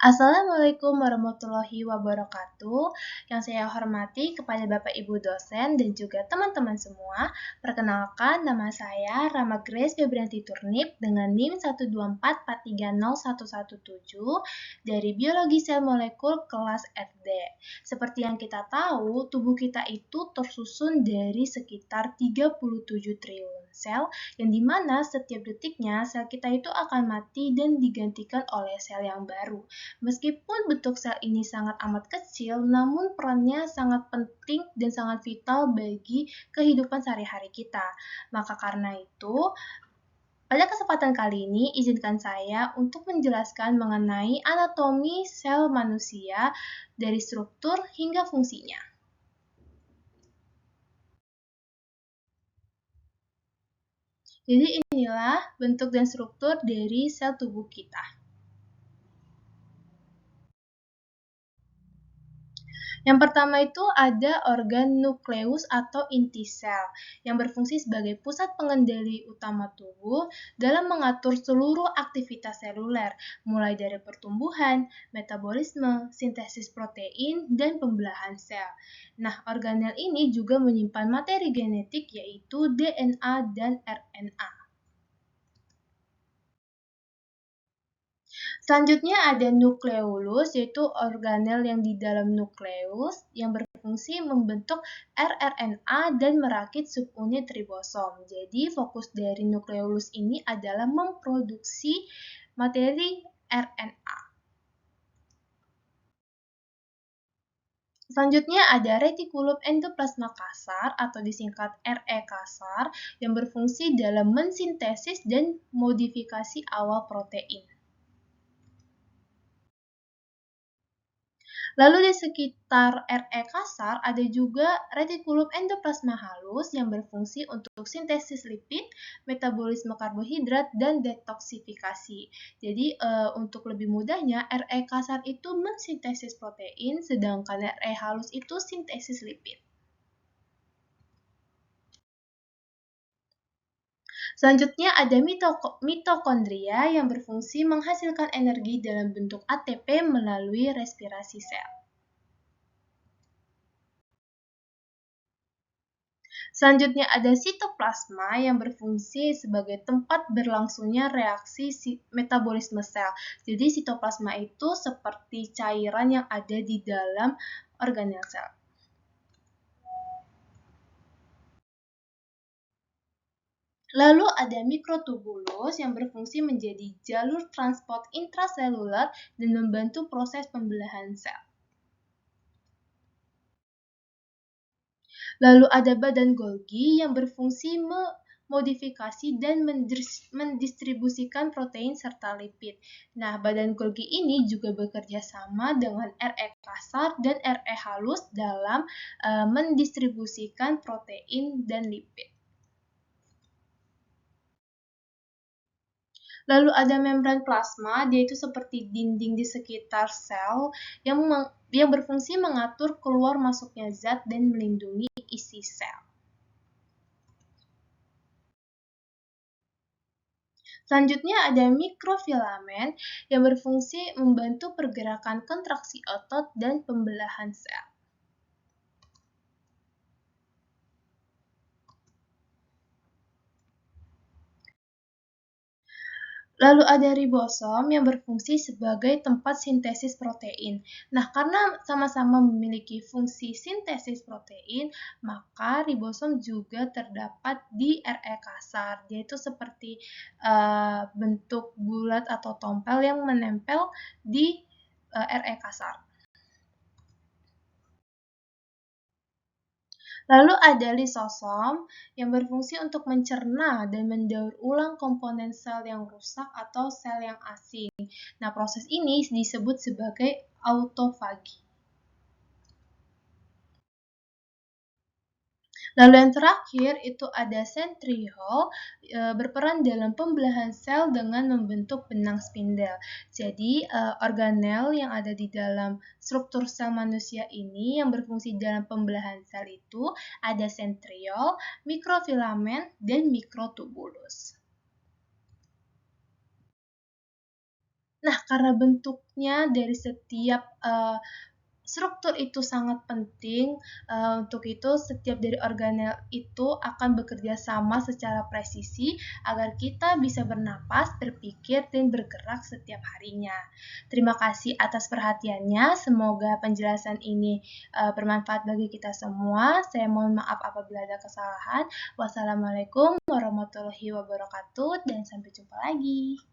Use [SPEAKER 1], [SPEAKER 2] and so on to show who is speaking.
[SPEAKER 1] Assalamualaikum warahmatullahi wabarakatuh. Yang saya hormati kepada Bapak Ibu dosen dan juga teman-teman semua. Perkenalkan, nama saya Rama Grace Febrianti Turnip dengan NIM 124430117 dari Biologi Sel Molekul kelas FD. Seperti yang kita tahu, tubuh kita itu tersusun dari sekitar 37 triliun sel, yang dimana setiap detiknya sel kita itu akan mati dan digantikan oleh sel yang baru. Meskipun bentuk sel ini sangat amat kecil, namun perannya sangat penting dan sangat vital bagi kehidupan sehari-hari kita. Maka karena itu, pada kesempatan kali ini, izinkan saya untuk menjelaskan mengenai anatomi sel manusia dari struktur hingga fungsinya. Jadi inilah bentuk dan struktur dari sel tubuh kita. Yang pertama itu ada organ nukleus atau inti sel yang berfungsi sebagai pusat pengendali utama tubuh dalam mengatur seluruh aktivitas seluler, mulai dari pertumbuhan, metabolisme, sintesis protein, dan pembelahan sel. Nah, organel ini juga menyimpan materi genetik yaitu DNA dan RNA. Selanjutnya ada nukleolus, yaitu organel yang di dalam nukleus yang berfungsi membentuk rRNA dan merakit subunit ribosom. Jadi fokus dari nukleolus ini adalah memproduksi materi RNA. Selanjutnya ada retikulum endoplasma kasar atau disingkat RE kasar yang berfungsi dalam mensintesis dan modifikasi awal protein. Lalu di sekitar RE kasar ada juga retikulum endoplasma halus yang berfungsi untuk sintesis lipid, metabolisme karbohidrat, dan detoksifikasi. Jadi untuk lebih mudahnya RE kasar itu mensintesis protein, sedangkan RE halus itu sintesis lipid. Selanjutnya ada mitokondria yang berfungsi menghasilkan energi dalam bentuk ATP melalui respirasi sel. Selanjutnya ada sitoplasma yang berfungsi sebagai tempat berlangsungnya reaksi metabolisme sel. Jadi sitoplasma itu seperti cairan yang ada di dalam organel sel. Lalu ada mikrotubulus yang berfungsi menjadi jalur transport intraseluler dan membantu proses pembelahan sel. Lalu ada badan Golgi yang berfungsi memodifikasi dan mendistribusikan protein serta lipid. Nah, badan Golgi ini juga bekerja sama dengan RE kasar dan RE halus dalam mendistribusikan protein dan lipid. Lalu ada membran plasma, dia itu seperti dinding di sekitar sel yang berfungsi mengatur keluar masuknya zat dan melindungi isi sel. Selanjutnya ada mikrofilamen yang berfungsi membantu pergerakan kontraksi otot dan pembelahan sel. Lalu ada ribosom yang berfungsi sebagai tempat sintesis protein. Nah, karena sama-sama memiliki fungsi sintesis protein, maka ribosom juga terdapat di RE kasar, yaitu seperti bentuk bulat atau tompel yang menempel di RE kasar. Lalu ada lisosom yang berfungsi untuk mencerna dan mendaur ulang komponen sel yang rusak atau sel yang asing. Nah, proses ini disebut sebagai autofagi. Lalu yang terakhir itu ada sentriol berperan dalam pembelahan sel dengan membentuk benang spindel. Jadi organel yang ada di dalam struktur sel manusia ini yang berfungsi dalam pembelahan sel itu ada sentriol, mikrofilamen, dan mikrotubulus. Nah, karena bentuknya dari setiap struktur itu sangat penting, untuk itu setiap dari organel itu akan bekerja sama secara presisi agar kita bisa bernapas, berpikir, dan bergerak setiap harinya. Terima kasih atas perhatiannya, semoga penjelasan ini bermanfaat bagi kita semua. Saya mohon maaf apabila ada kesalahan. Wassalamualaikum warahmatullahi wabarakatuh, dan sampai jumpa lagi.